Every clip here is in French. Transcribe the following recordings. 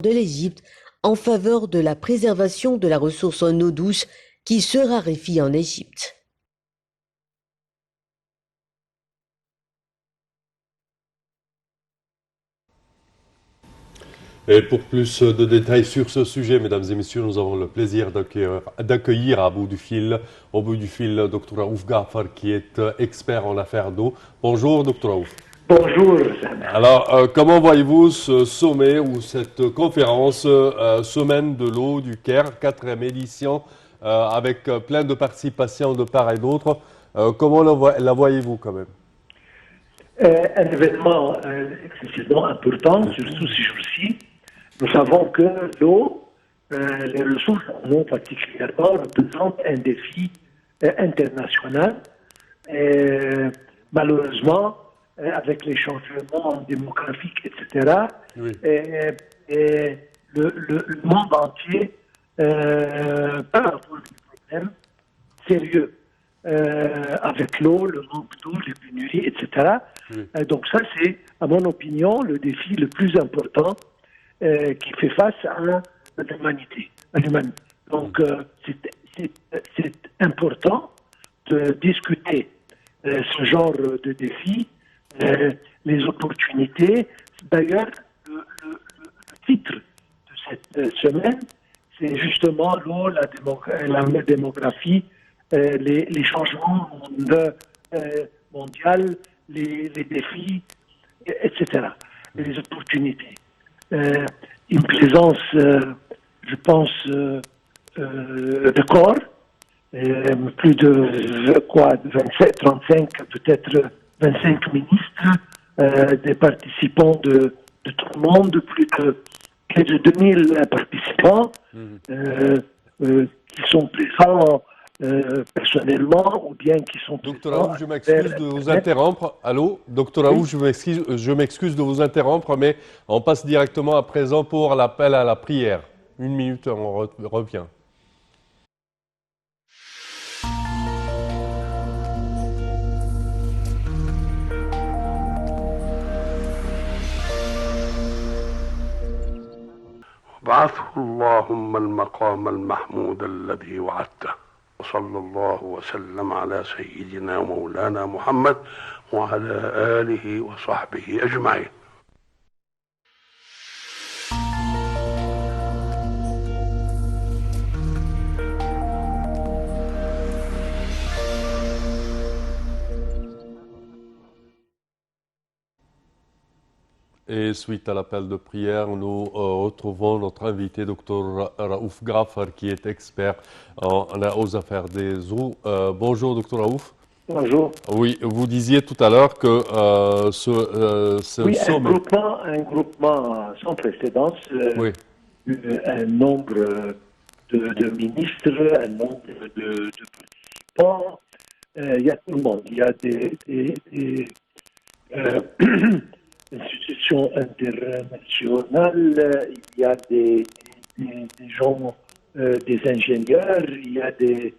de l'Égypte en faveur de la préservation de la ressource en eau douce qui se raréfie en Égypte. Et pour plus de détails sur ce sujet, mesdames et messieurs, nous avons le plaisir d'accueillir au bout du fil, Dr Raouf Ghaffar, qui est expert en affaires d'eau. Bonjour, Dr Raouf. Bonjour. Alors, comment voyez-vous ce sommet ou cette conférence Semaine de l'eau du Caire, 4e édition, avec plein de participations de part et d'autre. Comment la voyez-vous quand même? Un événement excessivement important, surtout ces jours-ci. Nous savons que l'eau, les ressources en eau particulièrement, représentent un défi international. Malheureusement, avec les changements démographiques, etc., Oui. le monde entier parle de problèmes sérieux avec l'eau, le manque d'eau, les pénuries, etc. Oui. Donc ça, c'est, à mon opinion, le défi le plus important qui fait face à l'humanité. Donc c'est important de discuter ce genre de défis, les opportunités. D'ailleurs, le titre de cette semaine, c'est justement l'eau, la démographie, les changements mondiaux, les défis, etc. Et les opportunités. Une présence, je pense, de corps, plus de 27, 35, peut-être 25 ministres, des participants de tout le monde, plus de 2000 participants qui sont présents personnellement ou bien qui sont Docteur présents. Raouf, je m'excuse de vous interrompre. Allô, Docteur Raouf, je m'excuse de vous interrompre, mais on passe directement à présent pour l'appel à la prière. Une minute, on revient. بعثه اللهم المقام المحمود الذي وعدته وصلى الله وسلم على سيدنا ومولانا محمد وعلى آله وصحبه أجمعين. Et suite à l'appel de prière, nous retrouvons notre invité, Dr Raouf Ghaffar, qui est expert aux affaires des eaux. Bonjour, Dr Raouf. Bonjour. Oui, vous disiez tout à l'heure que ce sommet... Un groupement sans précédent, Oui. un nombre de ministres, un nombre de participants, il y a tout le monde. Il y a des institutions internationales, il y a des gens, des ingénieurs, il y a des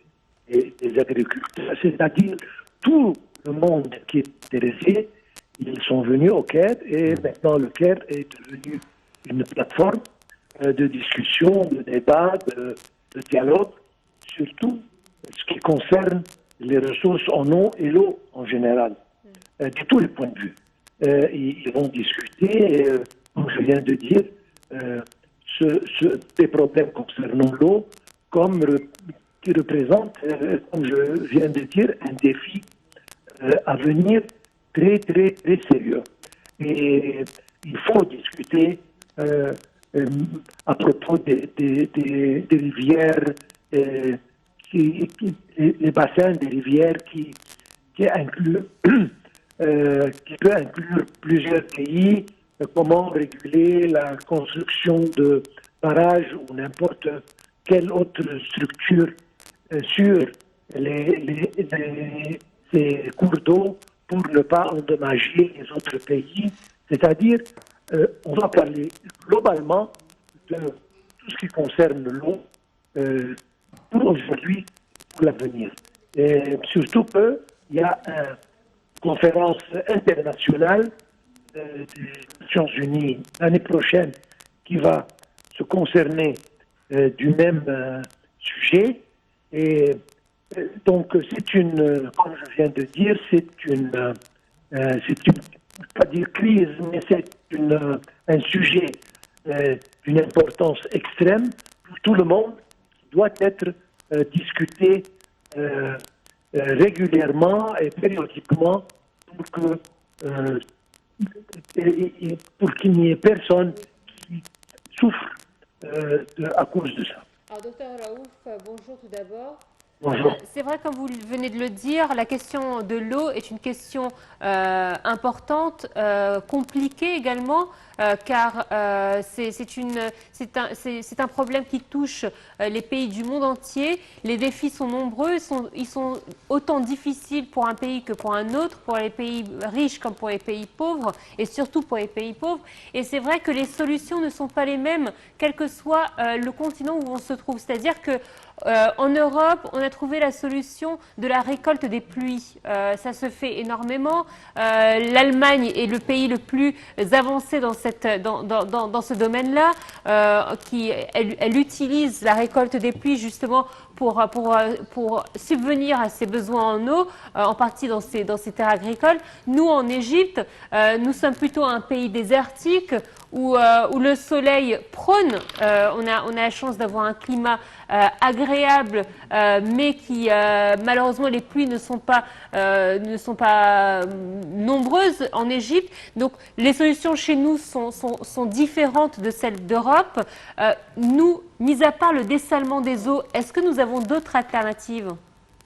agriculteurs, c'est-à-dire tout le monde qui est intéressé, ils sont venus au Caire et maintenant le Caire est devenu une plateforme de discussion, de débat, de dialogue, surtout ce qui concerne les ressources en eau et l'eau en général, de tous les points de vue. Ils vont discuter, comme je viens de dire, des problèmes concernant l'eau, qui représentent, comme je viens de dire, un défi à venir très, très, très sérieux. Et il faut discuter à propos des rivières, les bassins des rivières qui incluent qui peut inclure plusieurs pays, comment réguler la construction de barrages ou n'importe quelle autre structure sur ces cours d'eau pour ne pas endommager les autres pays. C'est-à-dire, on va parler globalement de tout ce qui concerne l'eau pour aujourd'hui, pour l'avenir. Et surtout qu'il y a une conférence internationale des Nations Unies l'année prochaine qui va se concerner du même sujet. Et donc, c'est une, comme je viens de dire, pas dire crise, mais c'est un sujet d'une importance extrême pour tout le monde qui doit être discuté régulièrement et périodiquement pour qu'il n'y ait personne qui souffre à cause de ça. Alors, docteur Raouf, bonjour tout d'abord. Bonjour. C'est vrai, comme vous venez de le dire, la question de l'eau est une question importante, compliquée également, car c'est un problème qui touche les pays du monde entier. Les défis sont nombreux, ils sont autant difficiles pour un pays que pour un autre, pour les pays riches comme pour les pays pauvres, et surtout pour les pays pauvres. Et c'est vrai que les solutions ne sont pas les mêmes, quel que soit le continent où on se trouve. C'est-à-dire que en Europe, on a trouvé la solution de la récolte des pluies. Ça se fait énormément. L'Allemagne est le pays le plus avancé dans ce domaine-là. Elle utilise la récolte des pluies justement pour subvenir à ses besoins en eau, en partie dans ses terres agricoles. Nous, en Égypte, nous sommes plutôt un pays désertique où le soleil prône. On a la chance d'avoir un climat agréable, mais qui malheureusement les pluies ne sont pas nombreuses en Égypte. Donc les solutions chez nous sont différentes de celles d'Europe. Nous, mis à part le dessalement des eaux, est-ce que nous avons d'autres alternatives?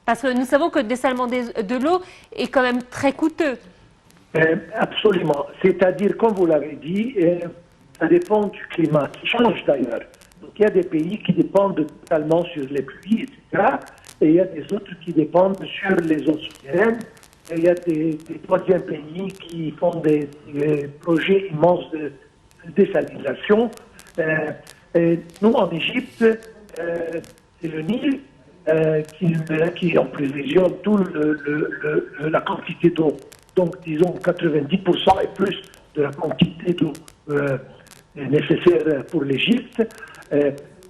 Parce que nous savons que le dessalement de l'eau est quand même très coûteux. Absolument. C'est-à-dire, comme vous l'avez dit, ça dépend du climat, qui change d'ailleurs. Donc, il y a des pays qui dépendent totalement sur les pluies, etc. Et il y a des autres qui dépendent sur les eaux souterraines. Et il y a des troisièmes pays qui font des projets immenses de désalinisation. Et nous, en Égypte, c'est le Nil qui en prévision toute la quantité d'eau. Donc, disons 90% et plus de la quantité d'eau nécessaire pour l'Égypte,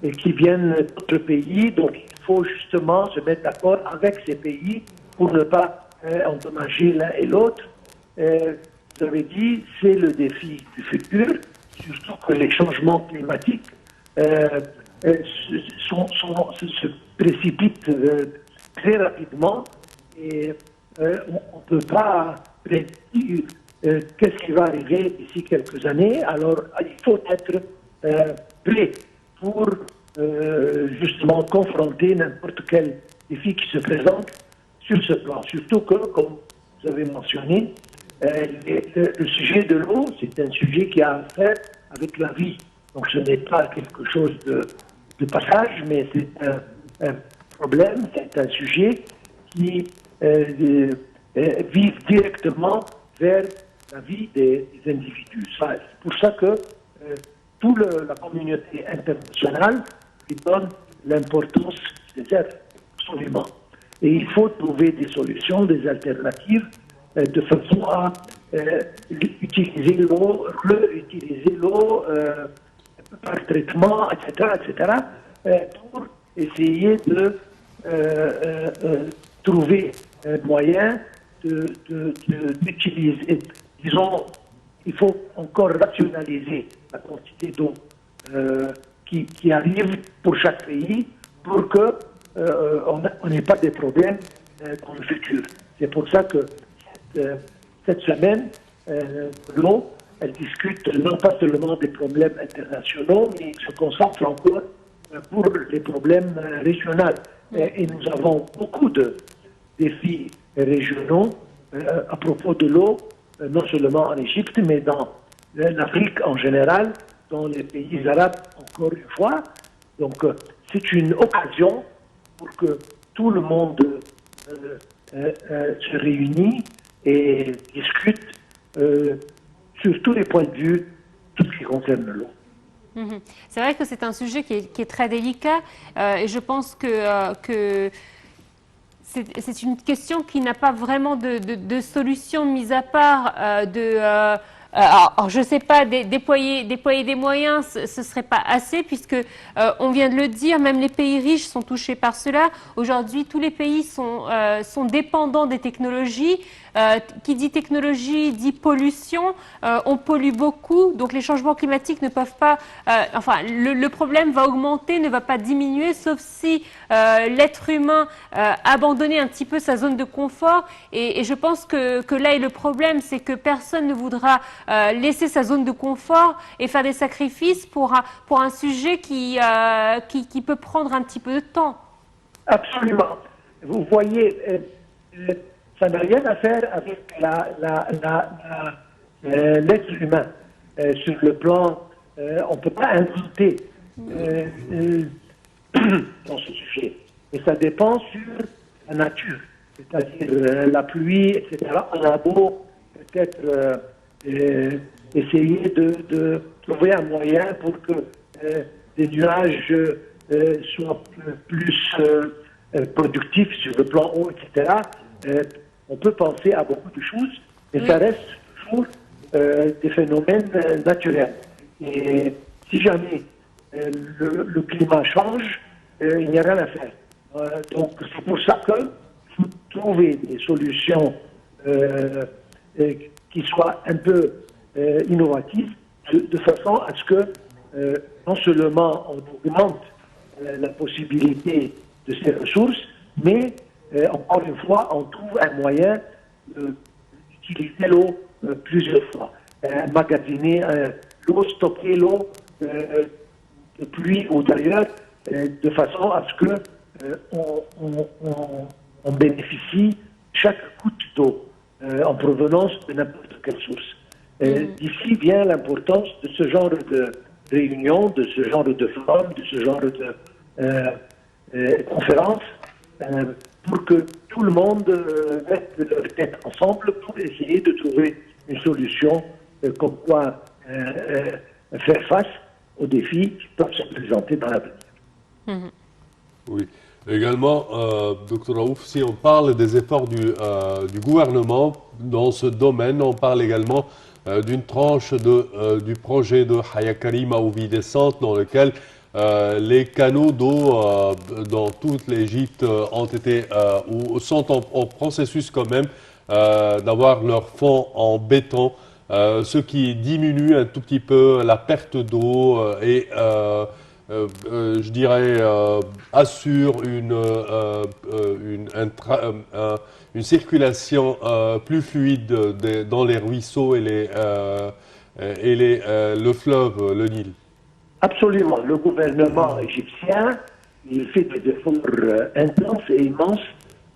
et qui viennent d'autres pays. Donc, il faut justement se mettre d'accord avec ces pays pour ne pas endommager l'un et l'autre. Vous avez dit, c'est le défi du futur, surtout que les changements climatiques se précipitent très rapidement et on ne peut pas prédire qu'est-ce qui va arriver d'ici quelques années. Alors, il faut être prêt pour justement confronter n'importe quel défi qui se présente sur ce plan. Surtout que, comme vous avez mentionné, le sujet de l'eau, c'est un sujet qui a à faire avec la vie. Donc, ce n'est pas quelque chose de passage, mais c'est un problème, c'est un sujet qui vise directement vers la vie des individus. C'est pour ça que toute la communauté internationale lui donne l'importance nécessaire, absolument. Et il faut trouver des solutions, des alternatives, de façon à utiliser l'eau, réutiliser l'eau par traitement, etc., pour essayer de trouver un moyen d'utiliser. Disons, il faut encore rationaliser la quantité d'eau qui arrive pour chaque pays pour que on n'ait pas de problèmes dans le futur. C'est pour ça que cette semaine, l'eau, elle discute non pas seulement des problèmes internationaux, mais se concentre encore pour les problèmes régionaux. Et nous avons beaucoup de défis régionaux à propos de l'eau, non seulement en Égypte, mais dans l'Afrique en général, dans les pays arabes encore une fois. Donc c'est une occasion pour que tout le monde se réunisse et discute sur tous les points de vue, tout ce qui concerne l'eau. C'est vrai que c'est un sujet qui est très délicat et je pense que c'est une question qui n'a pas vraiment de solution, mis à part alors, je ne sais pas, déployer des moyens, ce ne serait pas assez, puisque on vient de le dire, même les pays riches sont touchés par cela. Aujourd'hui, tous les pays sont dépendants des technologies. Qui dit technologie dit pollution. On pollue beaucoup, donc les changements climatiques ne peuvent pas... enfin, le problème va augmenter, ne va pas diminuer, sauf si l'être humain abandonnait un petit peu sa zone de confort. Et je pense que là est le problème, c'est que personne ne voudra laisser sa zone de confort et faire des sacrifices pour un sujet qui peut prendre un petit peu de temps. Absolument. Vous voyez, ça n'a rien à faire avec l'être humain. Sur le plan, on ne peut pas inventer dans ce sujet. Et ça dépend sur la nature, c'est-à-dire la pluie, etc. On a beau peut-être essayer de trouver un moyen pour que des nuages soient plus productifs sur le plan haut, etc. On peut penser à beaucoup de choses, mais ça reste toujours des phénomènes naturels. Et si jamais le climat change, il n'y a rien à faire. Donc c'est pour ça que faut trouver des solutions qui soient un peu innovatives, de façon à ce que non seulement on augmente la possibilité de ces ressources, mais encore une fois, on trouve un moyen d'utiliser l'eau plusieurs fois. Magasiner l'eau, stocker l'eau de pluie ou d'ailleurs, de façon à ce que on bénéficie chaque goutte d'eau en provenance de n'importe quelle source. D'ici vient l'importance de ce genre de réunion, de ce genre de forum, de ce genre de conférence, pour que tout le monde mette leur tête ensemble pour essayer de trouver une solution comme quoi faire face aux défis qui peuvent se présenter dans l'avenir. Oui. Également, Dr Raouf, si on parle des efforts du gouvernement dans ce domaine, on parle également d'une tranche du projet de Haya Karima ou Vie Décente, dans lequel les canaux d'eau dans toute l'Égypte ont été ou sont en processus quand même d'avoir leur fond en béton, ce qui diminue un tout petit peu la perte d'eau et je dirais assure une circulation plus fluide dans les ruisseaux et le fleuve, le Nil. Absolument. Le gouvernement égyptien, il fait des efforts intenses et immenses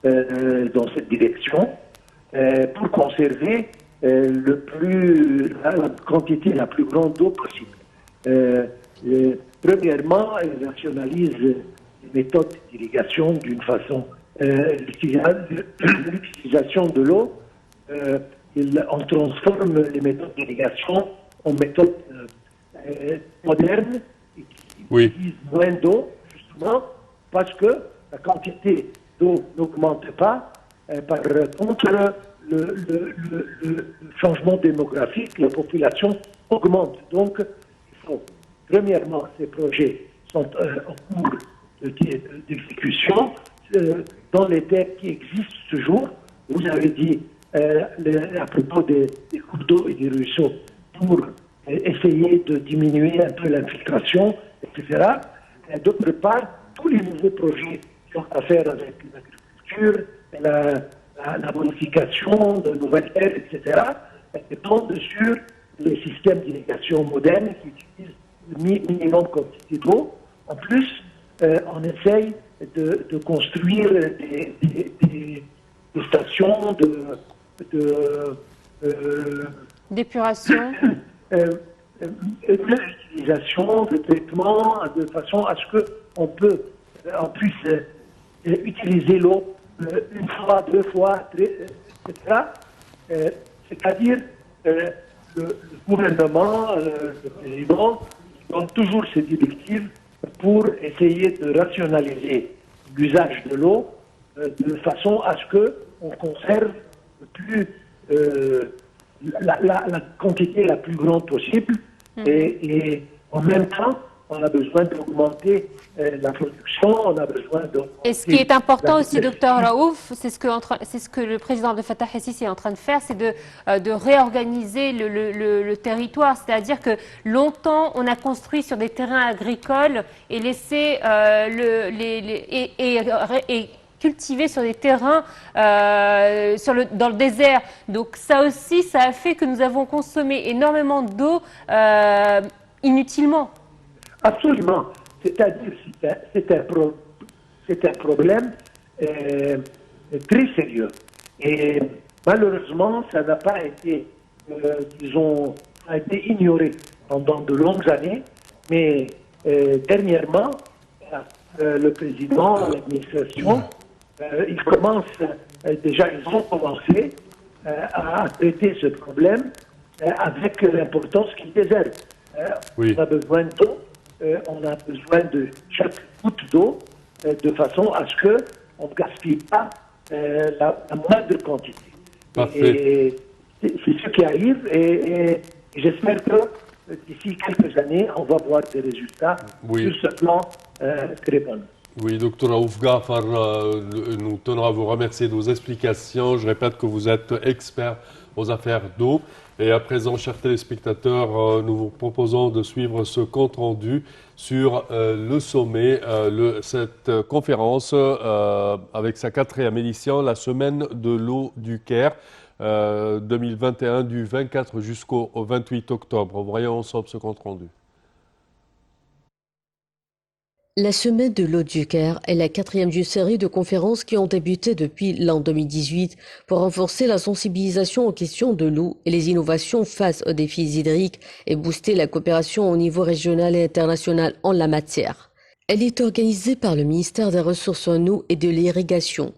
dans cette direction pour conserver la quantité la plus grande d'eau possible. Premièrement, il rationalise les méthodes d'irrigation d'une façon, l'utilisation de l'eau, on transforme les méthodes d'irrigation en méthodes modernes qui utilisent moins d'eau, justement, parce que la quantité d'eau n'augmente pas. Par contre, le changement démographique, la population augmente. Donc, il faut, premièrement, ces projets sont en cours d'exécution dans les terres qui existent toujours. Vous avez dit à propos des cours d'eau et des ruisseaux pour essayer de diminuer un peu l'infiltration, etc. D'autre part, tous les nouveaux projets qui ont à faire avec l'agriculture, la bonification de nouvelles terres, etc., dépendent sur les systèmes d'irrigation modernes qui utilisent le minimum quantité d'eau. En plus, on essaye de construire des stations d'épuration, l'utilisation de traitements de façon à ce qu'on puisse utiliser l'eau une fois, deux fois, etc. C'est-à-dire le gouvernement, le président, donne toujours ses directives pour essayer de rationaliser l'usage de l'eau de façon à ce qu'on conserve le plus la quantité la plus grande possible et en même temps, on a besoin d'augmenter la production, on a besoin d'augmenter... Et ce qui est important aussi, la- docteur Raouf, c'est ce que le président de Fatah el-Sisi est en train de faire, c'est de réorganiser le territoire. C'est-à-dire que longtemps, on a construit sur des terrains agricoles et laissé et cultiver sur des terrains dans le désert. Donc ça aussi, ça a fait que nous avons consommé énormément d'eau inutilement. Absolument. C'est-à-dire c'est un problème très sérieux. Et malheureusement, ça n'a pas été, disons, ça a été ignoré pendant de longues années. Mais dernièrement, le président, l'administration, ils ont commencé à traiter ce problème avec l'importance qu'il déserve. Oui. On a besoin d'eau, on a besoin de chaque goutte d'eau de façon à ce qu'on ne gaspille pas la moindre quantité. Parfait. Et c'est ce qui arrive et j'espère que d'ici quelques années, on va voir des résultats Oui. sur ce plan très bon. Oui, docteur Raouf Ghaffar, nous tenons à vous remercier de vos explications. Je répète que vous êtes expert aux affaires d'eau. Et à présent, chers téléspectateurs, nous vous proposons de suivre ce compte-rendu sur le sommet, cette conférence avec sa 4e édition, la semaine de l'eau du Caire 2021, du 24 jusqu'au 28 octobre. Voyons ensemble ce compte-rendu. La semaine de l'eau du Caire est la 4e d'une série de conférences qui ont débuté depuis l'an 2018 pour renforcer la sensibilisation aux questions de l'eau et les innovations face aux défis hydriques et booster la coopération au niveau régional et international en la matière. Elle est organisée par le ministère des Ressources en eau et de l'Irrigation.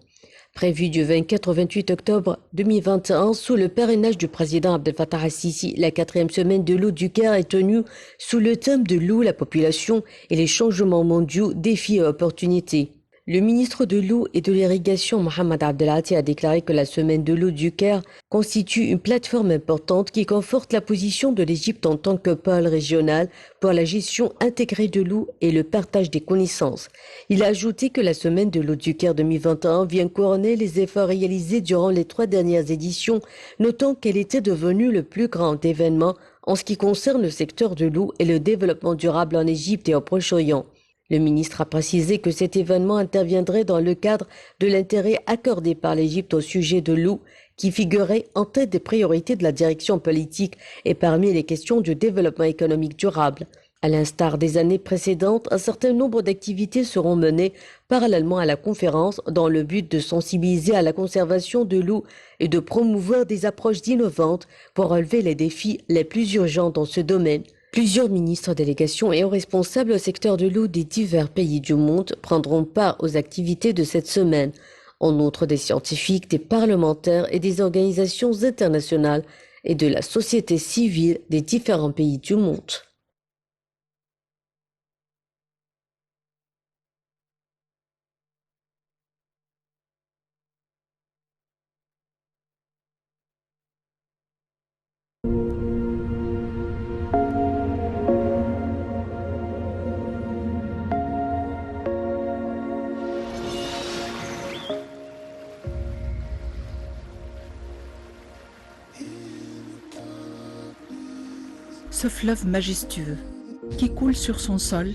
Prévue du 24 au 28 octobre 2021, sous le parrainage du président Abdel Fattah el-Sisi, la 4e semaine de l'eau du Caire est tenue sous le thème de l'eau, la population et les changements mondiaux, défis et opportunités. Le ministre de l'eau et de l'irrigation, Mohamed Abdelati, a déclaré que la semaine de l'eau du Caire constitue une plateforme importante qui conforte la position de l'Égypte en tant que pôle régional pour la gestion intégrée de l'eau et le partage des connaissances. Il a ajouté que la semaine de l'eau du Caire 2021 vient couronner les efforts réalisés durant les 3 dernières éditions, notant qu'elle était devenue le plus grand événement en ce qui concerne le secteur de l'eau et le développement durable en Égypte et au Proche-Orient. Le ministre a précisé que cet événement interviendrait dans le cadre de l'intérêt accordé par l'Égypte au sujet de l'eau, qui figurait en tête des priorités de la direction politique et parmi les questions du développement économique durable. À l'instar des années précédentes, un certain nombre d'activités seront menées parallèlement à la conférence dans le but de sensibiliser à la conservation de l'eau et de promouvoir des approches innovantes pour relever les défis les plus urgents dans ce domaine. Plusieurs ministres, délégations et hauts responsables au secteur de l'eau des divers pays du monde prendront part aux activités de cette semaine. En outre, des scientifiques, des parlementaires et des organisations internationales et de la société civile des différents pays du monde. Ce fleuve majestueux qui coule sur son sol